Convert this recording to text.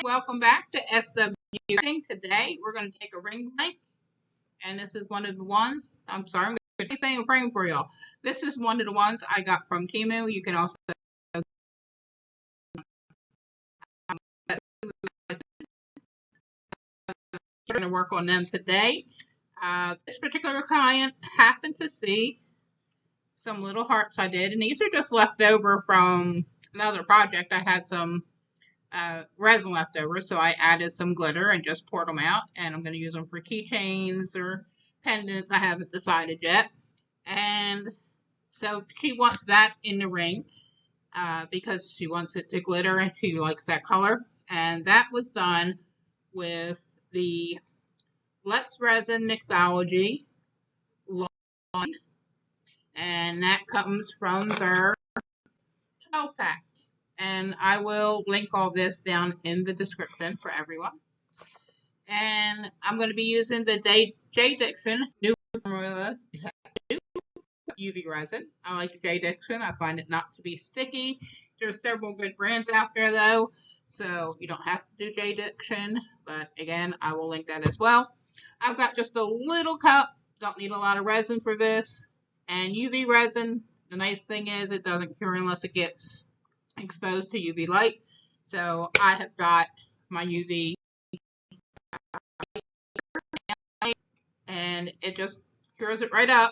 Welcome back to SW. Today we're going to take a ring blank, and this is one of the ones. I'm sorry, I'm going to say a frame for y'all. This is one of the ones I got from Temu. You can also. We're going to work on them today. This particular client happened to see some little hearts I did, and these are just left over from another project. I had some resin left over, so I added some glitter and just poured them out, and I'm going to use them for keychains or pendants. I haven't decided yet. And so she wants that in the ring because she wants it to glitter and she likes that color. And that was done with the Let's Resin Mixology line, and that comes from their 12 pack. And I will link all this down in the description for everyone. And I'm going to be using the J Dixon new formula UV resin. I like J Dixon. I find it not to be sticky. There's several good brands out there though, so you don't have to do J Dixon. But again, I will link that as well. I've got just a little cup. Don't need a lot of resin for this. And UV resin, the nice thing is it doesn't cure unless it gets exposed to UV light. So I have got my UV and it just cures it right up.